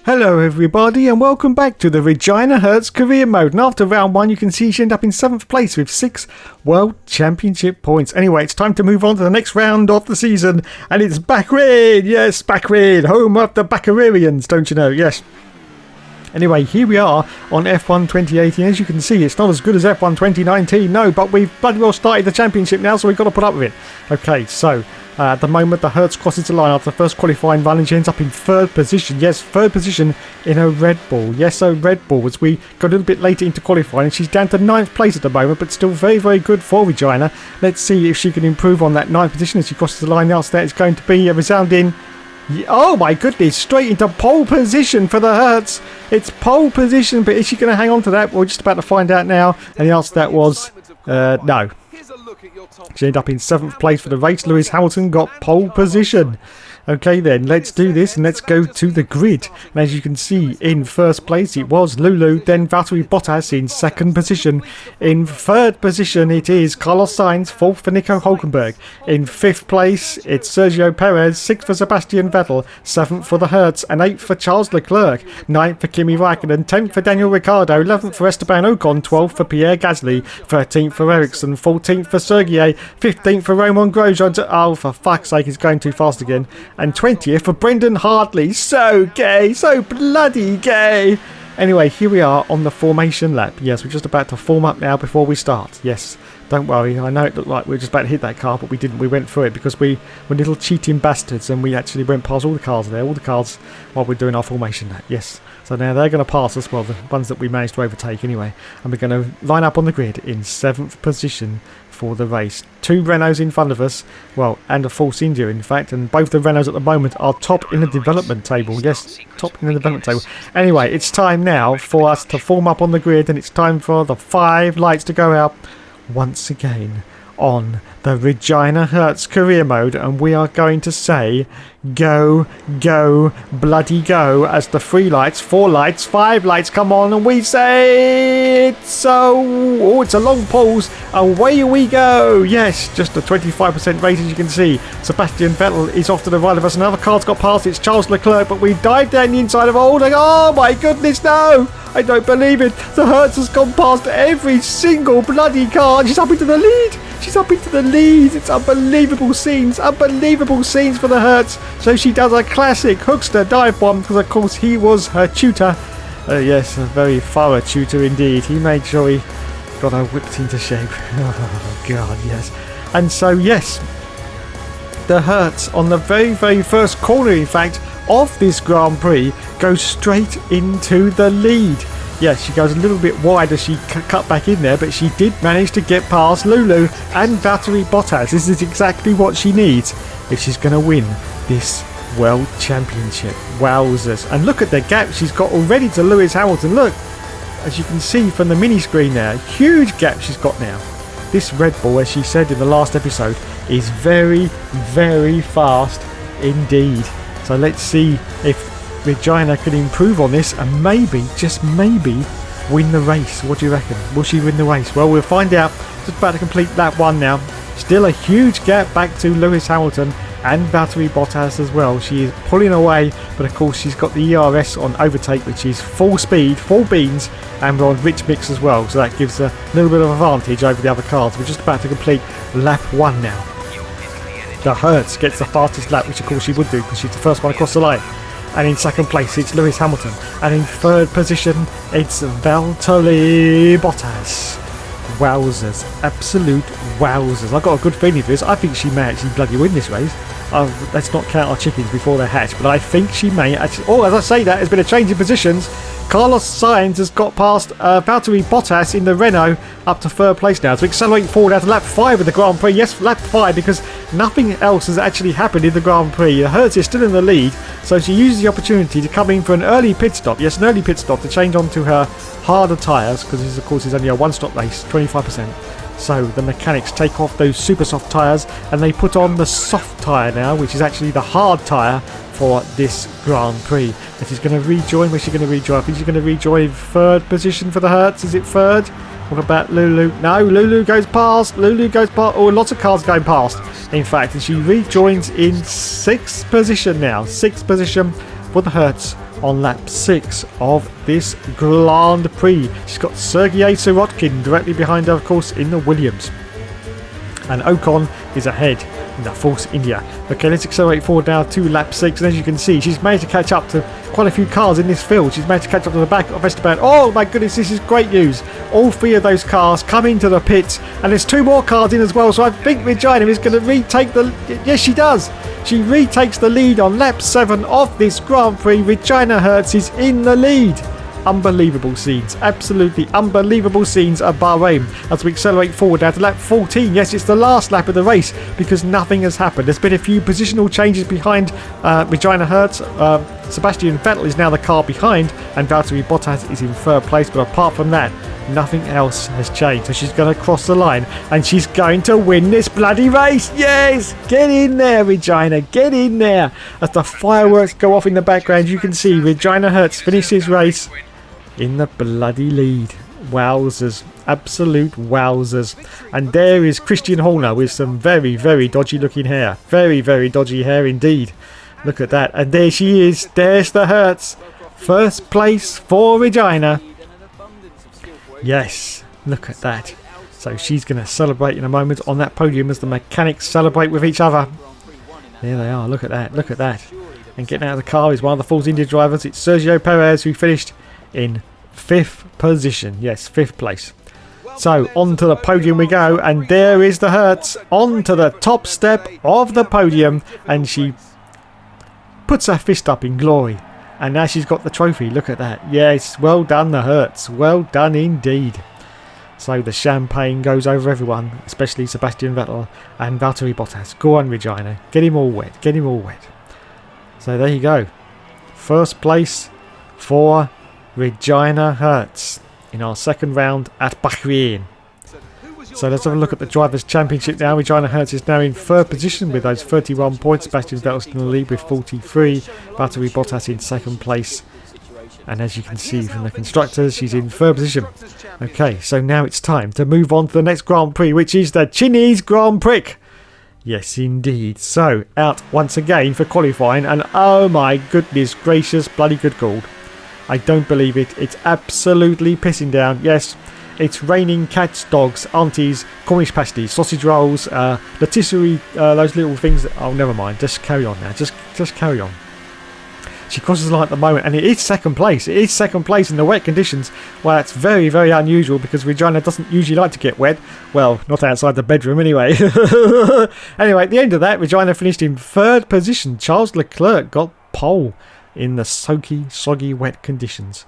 Hello everybody and welcome back to the Regina Hertz career mode, and after round 1 you can see she ended up in 7th place with 6 World Championship points. Anyway, it's time to move on to the next round of the season, and it's Bahrain, yes, Bahrain, home of the Bahrainians, don't you know, yes. Anyway, here we are on F1 2018. As you can see, it's not as good as F1 2019, no, but we've bloody well started the championship now, so we've got to put up with it. Okay, so at the moment, the Hertz crosses the line after the first qualifying run, and she ends up in 3rd position. Yes, 3rd position in a Red Bull. Yes, so Red Bull, as we got a little bit later into qualifying, and she's down to 9th place at the moment, but still very, very good for Regina. Let's see if she can improve on that 9th position as she crosses the line. Now, so that is going to be a resounding... Oh my goodness, straight into pole position for the Hertz. It's pole position, but is she going to hang on to that? We're just about to find out now. And the answer to that was no. She ended up in 7th place for the race. Lewis Hamilton got pole position. Okay then, let's do this and let's go to the grid. And as you can see, in 1st place it was Lulu, then Valtteri Bottas in 2nd position. In 3rd position it is Carlos Sainz, 4th for Nico Hulkenberg. In 5th place it's Sergio Perez, 6th for Sebastian Vettel, 7th for the Hertz, and 8th for Charles Leclerc, 9th for Kimi Raikkonen, 10th for Daniel Ricciardo, 11th for Esteban Ocon, 12th for Pierre Gasly, 13th for Ericsson, 14th for Sergei, 15th for Romain Grosjean, oh for fuck's sake, he's going too fast again, and 20th for Brendan Hartley. So gay, so bloody gay. Anyway, here we are on the formation lap. Yes, we're just about to form up now before we start. Yes, don't worry, I know it looked like we were just about to hit that car, but we didn't. We went through it because we were little cheating bastards, and we actually went past all the cars there, all the cars while we're doing our formation lap. Yes, so now they're going to pass us, well, the ones that we managed to overtake anyway, and we're going to line up on the grid in 7th position for the race. 2 Renaults in front of us, well, and a Force India in fact, and both the Renaults at the moment are top in the development table. Yes, top in the development table. Anyway, it's time now for us to form up on the grid, and it's time for the 5 lights to go out once again on the Regina Hertz career mode, and we are going to say go, go, bloody go as the 3 lights, 4 lights, 5 lights come on, and we say it's so... Oh, it's a long pause. Away we go. Yes, just a 25% rate as you can see. Sebastian Vettel is off to the right of us. Another car's got past. It's Charles Leclerc, but we dive down the inside of holding. Oh my goodness, no! I don't believe it. The Hertz has gone past every single bloody car, and she's up into the lead. She's up into the lead. It's unbelievable scenes for the Hertz. So she does a classic hookster dive bomb, because of course he was her tutor. Yes, a very thorough tutor indeed. He made sure he got her whipped into shape. Oh god, yes. And so yes, the Hertz on the very, very first corner, in fact, of this Grand Prix goes straight into the lead. Yes, she goes a little bit wide as she cut back in there, but she did manage to get past Lulu and Valtteri Bottas. This is exactly what she needs if she's going to win this World Championship. Wowzers. And look at the gap she's got already to Lewis Hamilton. Look, as you can see from the mini screen there, huge gap she's got now. This Red Bull, as she said in the last episode, is very, very fast indeed. So let's see if Regina can improve on this and maybe, just maybe, win the race. What do you reckon? Will she win the race? Well, we'll find out. Just about to complete lap 1 now. Still a huge gap back to Lewis Hamilton and Valtteri Bottas as well. She is pulling away, but of course she's got the ERS on overtake, which is full speed, full beans, and we're on rich mix as well. So that gives a little bit of advantage over the other cars. We're just about to complete lap 1 now. The Hertz gets the fastest lap, which of course she would do because she's the first one across the line. And in 2nd place it's Lewis Hamilton, and in 3rd position it's Valtteri Bottas. Wowzers, absolute wowzers. I've got a good feeling for this. I think she may actually bloody win this race. let's not count our chickens before they're hatched. But I think she may actually... Oh, as I say that, there's been a change in positions. Carlos Sainz has got past Valtteri Bottas in the Renault up to third place now. So accelerate forward out to lap 5 of the Grand Prix. Yes, lap 5, because nothing else has actually happened in the Grand Prix. Hertz is still in the lead, so she uses the opportunity to come in for an early pit stop. Yes, an early pit stop to change onto her harder tyres, because this, of course, is only a one-stop race, 25%. So the mechanics take off those super soft tyres and they put on the soft tyre now, which is actually the hard tyre for this Grand Prix. And she's going to rejoin. Where's she going to rejoin? I think she's going to rejoin third position for the Hertz. Is it third? What about Lulu? No, Lulu goes past. Lulu goes past. Oh, lots of cars going past, in fact. And she rejoins in 6th position now. 6th position for the Hertz on lap 6 of this Grand Prix. She's got Sergei Sirotkin directly behind her, of course, in the Williams. And Ocon is ahead in the Force India. Okay, let's accelerate forward now to lap 6. And as you can see, she's managed to catch up to quite a few cars in this field. She's managed to catch up to the back of Esteban. Oh my goodness, this is great news. All 3 of those cars come into the pits. And there's 2 more cars in as well. So I think Regina is going to retake the... Yes, she does. She retakes the lead on lap 7 of this Grand Prix. Regina Hertz is in the lead. Unbelievable scenes, absolutely unbelievable scenes at Bahrain as we accelerate forward now to lap 14. Yes, it's the last lap of the race because nothing has happened. There's been a few positional changes behind Regina Hertz. Sebastian Vettel is now the car behind and Valtteri Bottas is in third place, but apart from that, nothing else has changed. So she's going to cross the line and she's going to win this bloody race. Yes, get in there, Regina, get in there. As the fireworks go off in the background, you can see Regina Hertz finishes race in the bloody lead. Wowzers, absolute wowzers. And there is Christian Horner with some very, very dodgy looking hair. Very, very dodgy hair indeed. Look at that. And there she is. There's the Hertz. First place for Regina. Yes, look at that. So she's going to celebrate in a moment on that podium as the mechanics celebrate with each other. There they are. Look at that. Look at that. And getting out of the car is one of the Force India drivers. It's Sergio Perez, who finished in 5th position. Yes, 5th place. So onto the podium we go, and there is the Hertz onto the top step of the podium, and she puts her fist up in glory, and now she's got the trophy. Look at that. Yes, well done the Hertz, well done indeed. So the champagne goes over everyone, especially Sebastian Vettel and Valtteri Bottas. Go on, Regina, get him all wet, get him all wet. So there you go, first place for Regina Hertz in our second round at Bahrain. So let's have a look at the Drivers' Championship now. Regina Hertz is now in third position with those 31 points. Sebastian Vettel in the lead with 43. Valtteri Bottas in second place. And as you can see from the constructors, she's in third position. Okay, so now it's time to move on to the next Grand Prix, which is the Chinese Grand Prix. Yes, indeed. So, out once again for qualifying. And oh my goodness gracious, bloody good God. I don't believe it. It's absolutely pissing down. Yes, it's raining cats, dogs, aunties, Cornish pasties, sausage rolls, rotisserie, those little things. Oh, never mind. Just carry on now. Just carry on. She crosses the line at the moment, and it is second place. It is second place in the wet conditions. Well, that's very, very unusual because Regina doesn't usually like to get wet. Well, not outside the bedroom anyway. Anyway, at the end of that, Regina finished in third position. Charles Leclerc got pole in the soaky, soggy, wet conditions.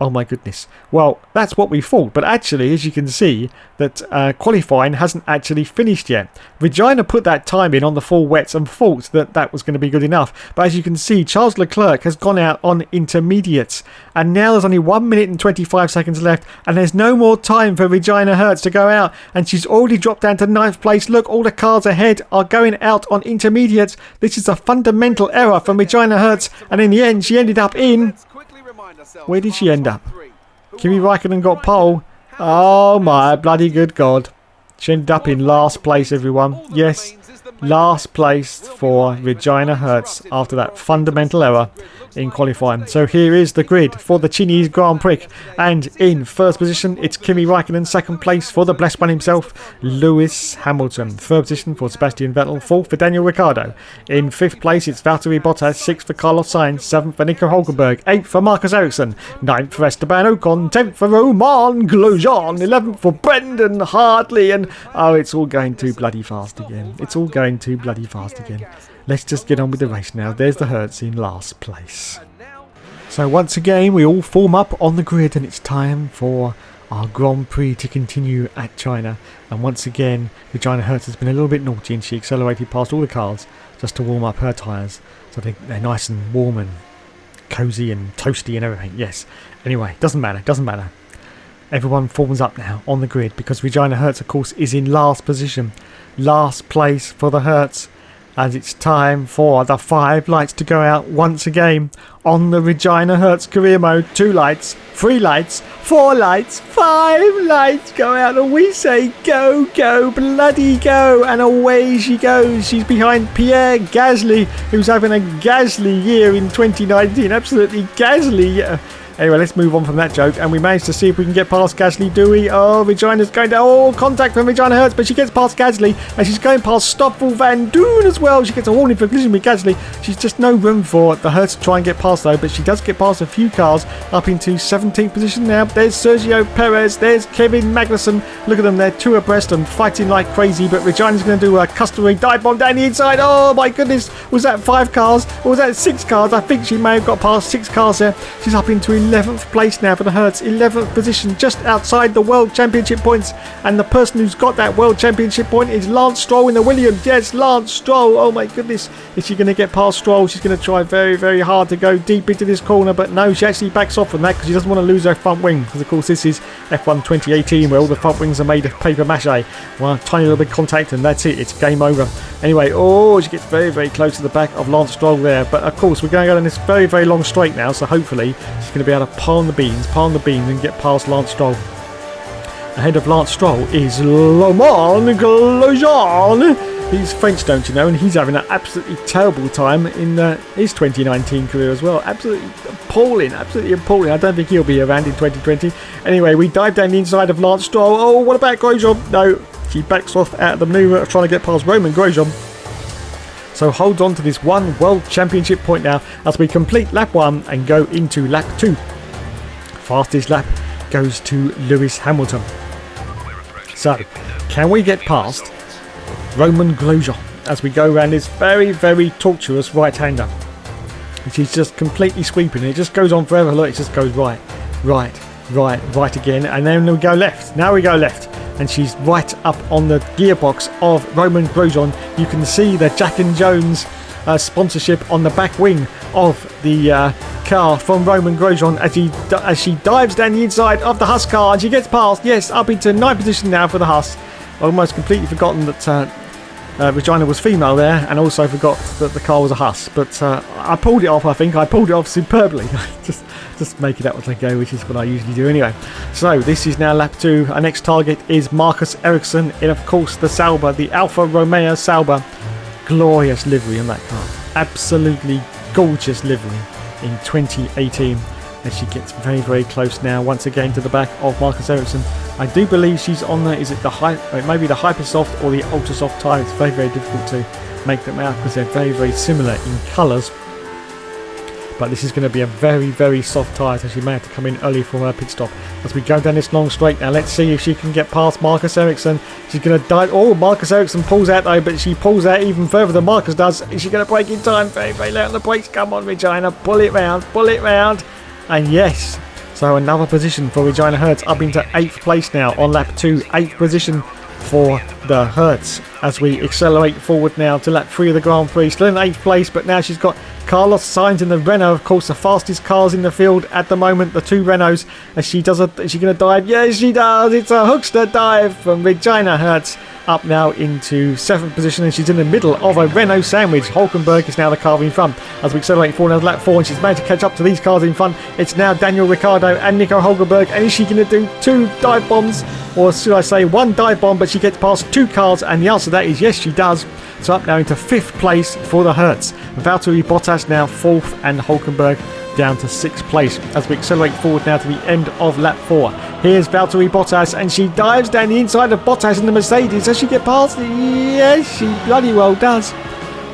Oh my goodness. Well, that's what we thought. But actually, as you can see, that qualifying hasn't actually finished yet. Regina put that time in on the full wets and thought that that was going to be good enough. But as you can see, Charles Leclerc has gone out on intermediates. And now there's only 1 minute and 25 seconds left. And there's no more time for Regina Hertz to go out. And she's already dropped down to 9th place. Look, all the cars ahead are going out on intermediates. This is a fundamental error from Regina Hertz. And in the end, she ended up in... Where did she end up? Kimi Raikkonen got pole. Oh my bloody good God. She ended up in last place, everyone. Yes, last place for Regina Hertz after that fundamental error in qualifying. So here is the grid for the Chinese Grand Prix. And in first position, it's Kimi Raikkonen. Second place for the blessed one himself, Lewis Hamilton. Third position for Sebastian Vettel. Fourth for Daniel Ricciardo. In fifth place, it's Valtteri Bottas. Sixth for Carlos Sainz. Seventh for Nico Hulkenberg. Eighth for Marcus Ericsson. Ninth for Esteban Ocon. 10th for Romain Grosjean. 11th for Brendan Hartley. And oh, it's all going too bloody fast again. It's all going too bloody fast again. let's just get on with the race now. There's the Hertz in last place. So once again, we all form up on the grid, and it's time for our Grand Prix to continue at China. And once again, Regina Hertz has been a little bit naughty, and she accelerated past all the cars just to warm up her tyres, so they're nice and warm and cosy and toasty and everything. Yes. Anyway, doesn't matter. Everyone forms up now on the grid because Regina Hertz, of course, is in last position. Last place for the Hertz. As it's time for the 5 lights to go out once again on the Regina Hertz career mode. 2 lights, 3 lights, 4 lights, 5 lights go out, and we say go, go, bloody go, and away she goes. She's behind Pierre Gasly, who's having a Gasly year in 2019, absolutely Gasly year. Anyway, let's move on from that joke, and we managed to see if we can get past Gasly, do we? Oh, Regina's going down. Oh, contact from Regina Hertz, but she gets past Gasly, and she's going past Stoffel Van Doon as well. She gets a warning for collision with Gasly. She's just no room for the Hertz to try and get past, though, but she does get past a few cars up into 17th position now. There's Sergio Perez, there's Kevin Magnussen. Look at them, they're 2 abreast and fighting like crazy, but Regina's going to do a customary dive bomb down the inside. Oh, my goodness, was that 5 cars, or was that 6 cars? I think she may have got past 6 cars there. She's up into 11th place now for the Hertz, 11th position, just outside the World Championship points, and the person who's got that World Championship point is Lance Stroll in the Williams. Yes, Lance Stroll. Oh my goodness, is she going to get past Stroll? She's going to try very, very hard to go deep into this corner, but no, she actually backs off from that because she doesn't want to lose her front wing, because of course this is F1 2018 where all the front wings are made of paper mache. Well, tiny little bit of contact and that's it, it's game over. Anyway, oh, she gets very, very close to the back of Lance Stroll there, but of course we're going to go down this very, very long straight now, so hopefully she's going to be able to pound the beans and get past Lance Stroll. Ahead of Lance Stroll is Romain Grosjean. He's French, don't you know, and he's having an absolutely terrible time in his 2019 career as well. Absolutely appalling. I don't think he'll be around in 2020. Anyway, we dive down the inside of Lance Stroll. Oh, what about Grosjean? No, she backs off out of the maneuver trying to get past Romain Grosjean. So hold on to this 1 World Championship point now as we complete lap 1 and go into lap 2. Fastest lap goes to Lewis Hamilton. So, can we get past Romain Grosjean as we go around this very, very tortuous right-hander? She's just completely sweeping. It just goes on forever. Look, it just goes right again. And then we go left. Now we go left. And she's right up on the gearbox of Romain Grosjean. You can see the Jack and Jones sponsorship on the back wing of the car from Romain Grosjean as she dives down the inside of the Haas car, and she gets past, yes, up into 9th position now for the Haas. Almost completely forgotten that Regina was female there, and also forgot that the car was a Haas, but I pulled it off. I think I pulled it off superbly. just make it up as I go, which is what I usually do anyway. So this is now lap 2. Our next target is Marcus Ericsson in, of course, the Sauber, the Alfa Romeo Sauber. Glorious livery on that car, absolutely gorgeous livery in 2018, and she gets very, very close now once again to the back of Marcus Ericsson. I do believe she's on the, is it the maybe the Hypersoft or the Ultra Soft tyre. It's very, very difficult to make them out because they're very, very similar in colours. But this is going to be a very, very soft tyre, so she may have to come in early for her pit stop. As we go down this long straight now, let's see if she can get past Marcus Ericsson. She's going to dive. Oh, Marcus Ericsson pulls out though, but she pulls out even further than Marcus does. Is she going to brake in time? Very, very low on the brakes. Come on, Regina, pull it round. And yes, so another position for Regina Hertz, up into 8th place now on lap 2. 8th position for the Hertz as we accelerate forward now to lap 3 of the Grand Prix. Still in 8th place, but now she's got Carlos Sainz in the Renault, of course, the fastest cars in the field at the moment, the 2 Renaults. As she does, is she going to dive? Yes, she does. It's a hookster dive from Regina Hertz, up now into 7th position, and she's in the middle of a Renault sandwich. Hulkenberg is now the car in front as we accelerate forward now to lap 4, and she's managed to catch up to these cars in front. It's now Daniel Ricciardo and Nico Hulkenberg, and is she going to do 2 dive bombs, or should I say 1 dive bomb, but she gets past 2 cars? And the answer to that is yes, she does. So up now into 5th place for the Hertz. Valtteri Bottas now 4th, and Hulkenberg down to 6th place as we accelerate forward now to the end of lap 4. Here's Valtteri Bottas, and she dives down the inside of Bottas in the Mercedes. Does she get past it? Yes, she bloody well does.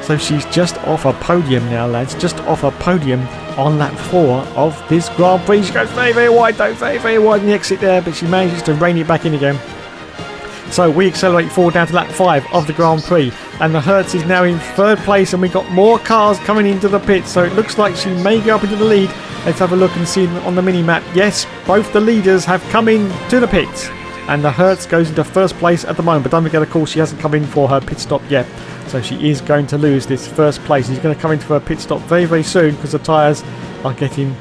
So she's just off a podium now, lads. Just off a podium on lap 4 of this Grand Prix. She goes very, very wide though. Very, very wide in the exit there, but she manages to rein it back in again. So we accelerate forward down to lap 5 of the Grand Prix, and the Hertz is now in 3rd place, and we've got more cars coming into the pit, so it looks like she may go up into the lead. Let's have a look and see on the mini-map. Yes, both the leaders have come in to the pits, and the Hertz goes into 1st place at the moment, but don't forget, of course, she hasn't come in for her pit stop yet, so she is going to lose this 1st place. She's going to come into her pit stop very, very soon, because the tyres are getting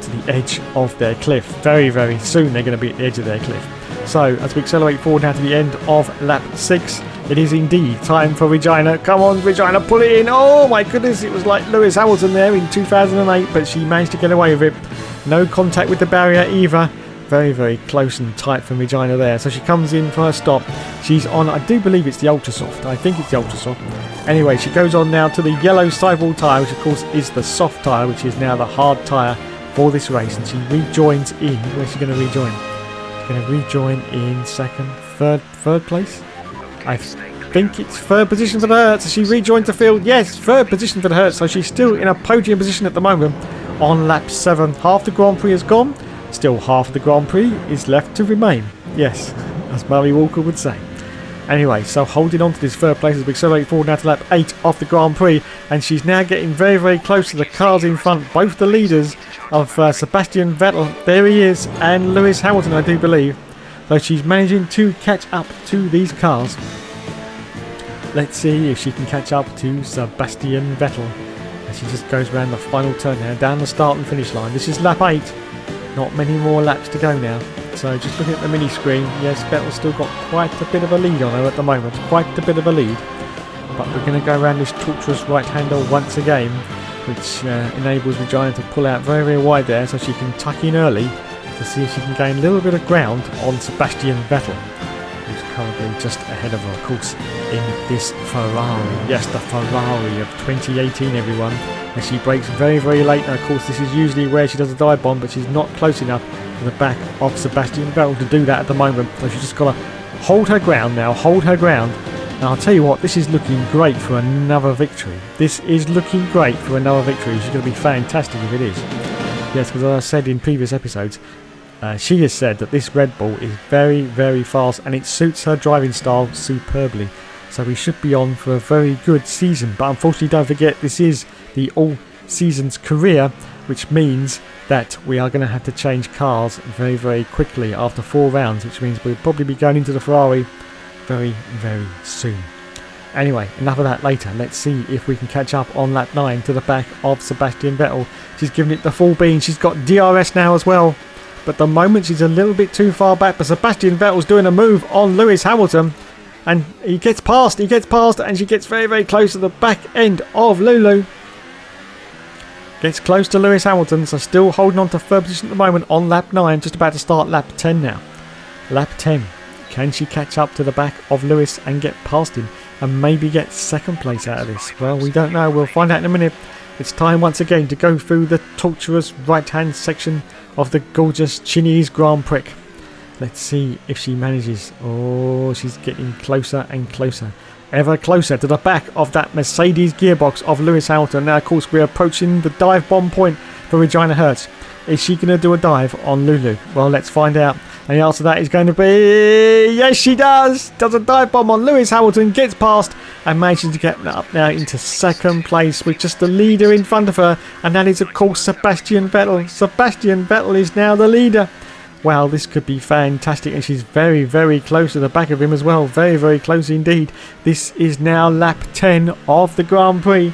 to the edge of their cliff. Very, very soon they're going to be at the edge of their cliff. So as we accelerate forward now to the end of lap 6, it is indeed time for Regina. Come on, Regina, pull it in. Oh my goodness, it was like Lewis Hamilton there in 2008, but she managed to get away with it. No contact with the barrier either. Very, very close and tight from Regina there. So she comes in for her stop. She's on, I do believe it's the Ultra Soft. I think it's the Ultra Soft. Anyway, she goes on now to the yellow sidewall tyre, which of course is the soft tyre, which is now the hard tyre for this race. And she rejoins in. Where's she going to rejoin? Going to rejoin in third place. I think it's 3rd position for the Hertz. She rejoins the field. Yes, 3rd position for the Hertz. So she's still in a podium position at the moment on lap 7. Half the Grand Prix is gone. Still half of the Grand Prix is left to remain. Yes, as Murray Walker would say. Anyway, so holding on to this 3rd place as we accelerate forward now to lap 8 of the Grand Prix, and she's now getting very, very close to the cars in front, both the leaders of Sebastian Vettel, there he is, and Lewis Hamilton, I do believe. So she's managing to catch up to these cars. Let's see if she can catch up to Sebastian Vettel as she just goes around the final turn now, down the start and finish line. This is lap 8, not many more laps to go now. So just looking at the mini screen, yes, Vettel's still got quite a bit of a lead on her at the moment, quite a bit of a lead. But we're going to go around this tortuous right-hander once again, which enables Regina to pull out very, very wide there, so she can tuck in early to see if she can gain a little bit of ground on Sebastian Vettel, who's currently just ahead of her, of course, in this Ferrari. Yes, the Ferrari of 2018, everyone. And she brakes very, very late. Now, of course, this is usually where she does a dive bomb, but she's not close enough to the back of Sebastian Vettel to do that at the moment. So she's just got to hold her ground now, hold her ground. And I'll tell you what, this is looking great for another victory. This is looking great for another victory. She's going to be fantastic if it is. Yes, because as I said in previous episodes, she has said that this Red Bull is very, very fast and it suits her driving style superbly. So we should be on for a very good season. But unfortunately, don't forget, this is the all-seasons career, which means that we are going to have to change cars very, very quickly after 4 rounds, which means we'll probably be going into the Ferrari very, very soon. Anyway, enough of that later. Let's see if we can catch up on lap 9 to the back of Sebastian Vettel. She's given it the full bean. She's got DRS now as well. But at the moment she's a little bit too far back. But Sebastian Vettel's doing a move on Lewis Hamilton. And he gets past, and she gets very, very close to the back end of Lulu. Gets close to Lewis Hamilton, so still holding on to 3rd position at the moment on lap 9. Just about to start lap 10 now. Lap 10. Can she catch up to the back of Lewis and get past him and maybe get 2nd place out of this? Well, we don't know. We'll find out in a minute. It's time once again to go through the tortuous right-hand section of the gorgeous Chinese Grand Prix. Let's see if she manages. Oh, she's getting closer and closer. Ever closer to the back of that Mercedes gearbox of Lewis Hamilton. Now, of course, we're approaching the dive bomb point for Regina Hertz. Is she going to do a dive on Lulu? Well, let's find out. And the answer to that is going to be... yes, she does! Does a dive bomb on Lewis Hamilton, gets past, and manages to get up now into 2nd place with just the leader in front of her. And that is, of course, Sebastian Vettel. Sebastian Vettel is now the leader. Wow, this could be fantastic, and she's very, very close to the back of him as well. Very, very close indeed. This is now lap 10 of the Grand Prix.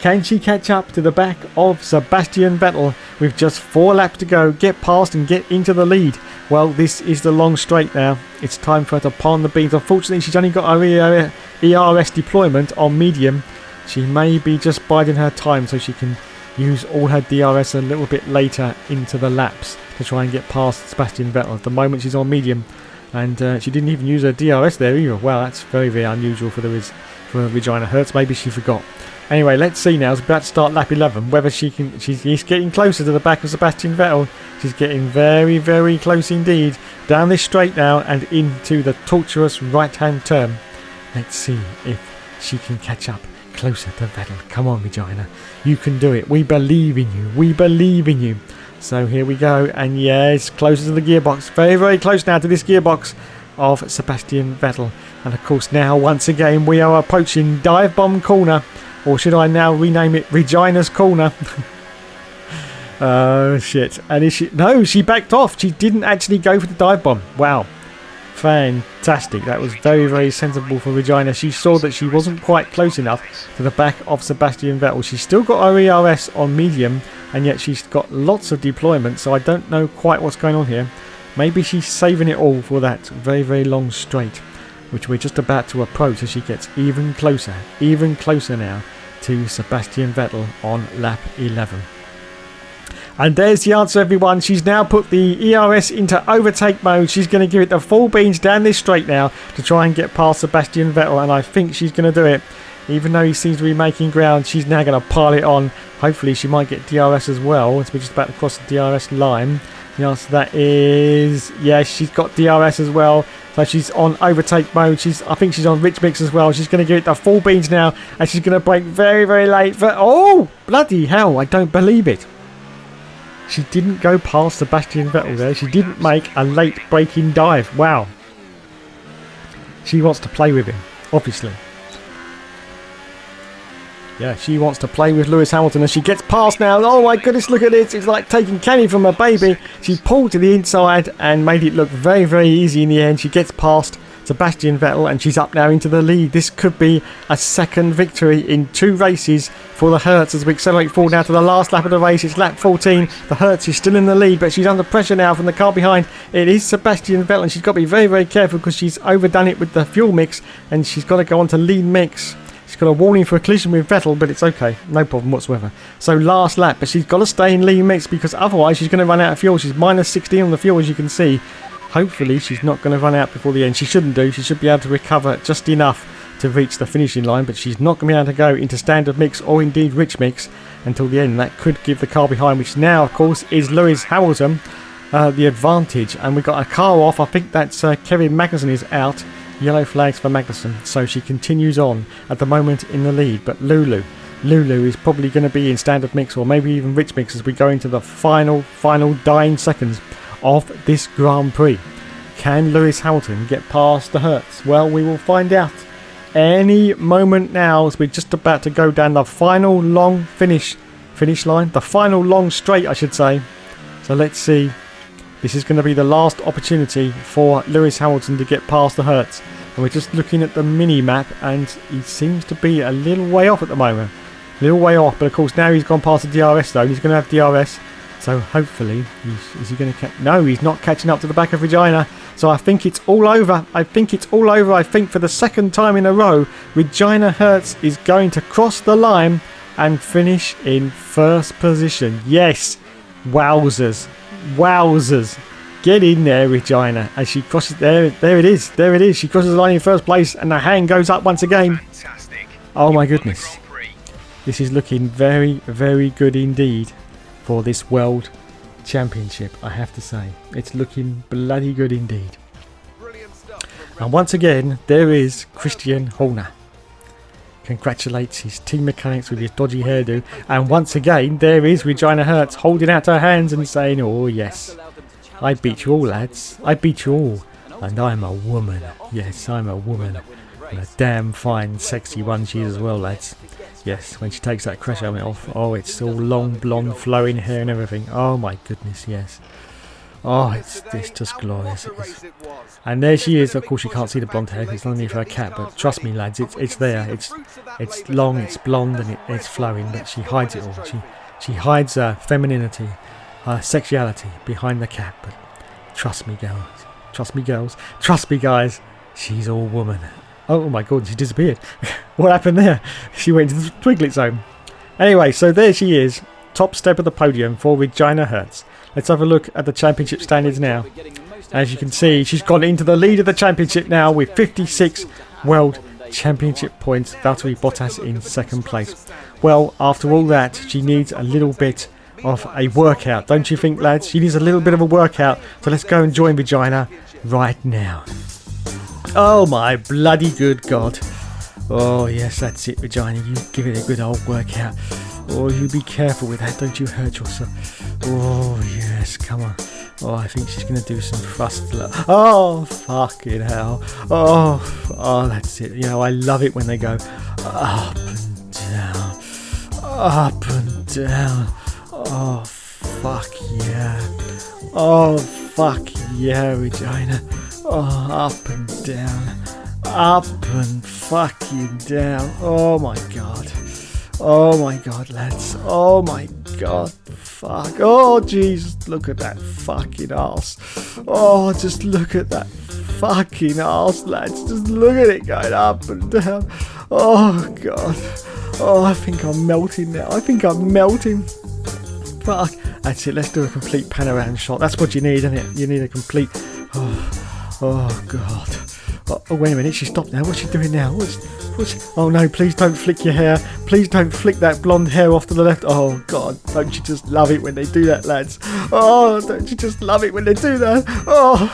Can she catch up to the back of Sebastian Vettel with just 4 laps to go, get past and get into the lead? Well, this is the long straight now. It's time for her to pawn the beans. Unfortunately, she's only got her ERS deployment on medium. She may be just biding her time so she can use all her DRS a little bit later into the laps to try and get past Sebastian Vettel. At the moment she's on medium, and she didn't even use her DRS there either. Well, that's very, very unusual for Regina Hertz. Maybe she forgot. Anyway, let's see now. It's about to start lap 11. Whether she can... She's getting closer to the back of Sebastian Vettel. She's getting very, very close indeed. Down this straight now and into the tortuous right-hand turn. Let's see if she can catch up closer to Vettel. Come on, Regina. You can do it. We believe in you. We believe in you. So here we go. And yes, closer to the gearbox. Very, very close now to this gearbox. of Sebastian Vettel. And of course now, once again, we are approaching Dive Bomb Corner. Or should I now rename it Regina's Corner? Oh, shit. And is she... No, she backed off. She didn't actually go for the dive bomb. Wow. Fantastic. That was very, very sensible for Regina. She saw that she wasn't quite close enough to the back of Sebastian Vettel. She's still got her ERS on medium, and yet she's got lots of deployment, so I don't know quite what's going on here. Maybe she's saving it all for that very, very long straight, which we're just about to approach as she gets even closer now to Sebastian Vettel on lap 11. And there's the answer, everyone. She's now put the ERS into overtake mode. She's going to give it the full beans down this straight now to try and get past Sebastian Vettel, and I think she's going to do it. Even though he seems to be making ground, she's now going to pile it on. Hopefully she might get DRS as well, as we're just about to cross the DRS line. The answer to that is yes, she's got DRS as well. So she's on overtake mode. I think she's on rich mix as well. She's going to give it the full beans now, and she's going to brake very, very late. Oh, bloody hell, I don't believe it. She didn't go past Sebastian Vettel there. She didn't make a late braking dive. Wow. She wants to play with him, obviously. Yeah, she wants to play with Lewis Hamilton as she gets past now. Oh my goodness, look at this. It's like taking candy from a baby. She pulled to the inside and made it look very, very easy in the end. She gets past Sebastian Vettel and she's up now into the lead. This could be a second victory in 2 races for the Hertz as we accelerate forward now to the last lap of the race. It's lap 14. The Hertz is still in the lead, but she's under pressure now from the car behind. It is Sebastian Vettel, and she's got to be very, very careful because she's overdone it with the fuel mix and she's got to go on to lean mix. She's got a warning for a collision with Vettel, but it's okay. No problem whatsoever. So last lap, but she's got to stay in lean mix because otherwise she's going to run out of fuel. She's minus 16 on the fuel, as you can see. Hopefully she's not going to run out before the end. She shouldn't do. She should be able to recover just enough to reach the finishing line, but she's not going to be able to go into standard mix or indeed rich mix until the end. That could give the car behind, which now of course is Lewis Hamilton, the advantage. And we've got a car off. I think that's Kevin Magnussen is out. Yellow flags for Magnussen, so she continues on at the moment in the lead. But Lulu is probably going to be in standard mix or maybe even rich mix as we go into the final dying seconds of this Grand Prix. Can Lewis Hamilton get past the Hertz? Well, we will find out any moment now as we're just about to go down the final long finish line, the final long straight I should say. So let's see. This is going to be the last opportunity for Lewis Hamilton to get past the Hertz. And we're just looking at the mini map and he seems to be a little way off at the moment. A little way off, but of course now he's gone past the DRS though. He's going to have DRS. So hopefully, is he going to catch? No, he's not catching up to the back of Regina. So I think it's all over. I think for the second time in a row, Regina Hertz is going to cross the line and finish in first position. Yes, wowzers. Get in there, Regina. As she crosses there it is. She crosses the line in first place and the hand goes up once again. Oh my goodness. This is looking very, very good indeed for this World Championship, I have to say. It's looking bloody good indeed. And once again, there is Christian Horner. Congratulates his team mechanics with his dodgy hairdo. And once again, there is Regina Hertz holding out her hands and saying, oh yes, I beat you all, lads. I beat you all. And I'm a woman. Yes, I'm a woman. And a damn fine, sexy one she is as well, lads. Yes, when she takes that crash helmet off. Oh, it's all long, blonde, flowing hair and everything. Oh my goodness, yes. Oh, it's just glorious. And there she is. Of course, you can't see the blonde hair. It's underneath her cap, but trust me, lads, it's there. It's long, it's blonde, and it's flowing. But she hides it all. She hides her femininity, her sexuality behind the cap. But trust me, girls. Trust me, girls. Trust me, guys. She's all woman. Oh my god, she disappeared. What happened there? She went into the Twiglet zone. Anyway, so there she is. Top step of the podium for Regina Hertz. Let's have a look at the championship standings now. As you can see, she's gone into the lead of the championship now with 56 World Championship points. Valtteri Bottas in second place. Well, after all that, she needs a little bit of a workout. Don't you think, lads? She needs a little bit of a workout. So let's go and join Regina right now. Oh my bloody good God. Oh yes, that's it, Regina. You give it a good old workout. Oh, you be careful with that. Don't you hurt yourself. Oh yes, come on. Oh, I think she's going to do some thrust. Oh, fucking hell. Oh, that's it. You know, I love it when they go up and down. Up and down. Oh, fuck yeah. Oh, fuck yeah, Regina. Oh, up and down. Up and fucking down. Oh my god. Oh my god, lads. Oh my god. Fuck. Oh, Jesus. Look at that fucking arse. Oh, just look at that fucking arse, lads. Just look at it going up and down. Oh, god. Oh, I think I'm melting now. I think I'm melting. Fuck. That's it. Let's do a complete panorama shot. That's what you need, isn't it? You need a complete... Oh god. Oh, wait a minute, she stopped now. What's she doing now? Oh no, please don't flick your hair. Please don't flick that blonde hair off to the left. Oh god, don't you just love it when they do that, lads? Oh, don't you just love it when they do that? Oh,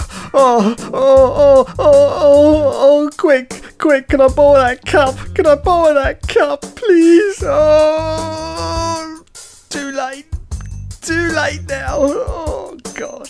quick, can I borrow that cup? Can I borrow that cup, please? Oh, too late now. Oh god.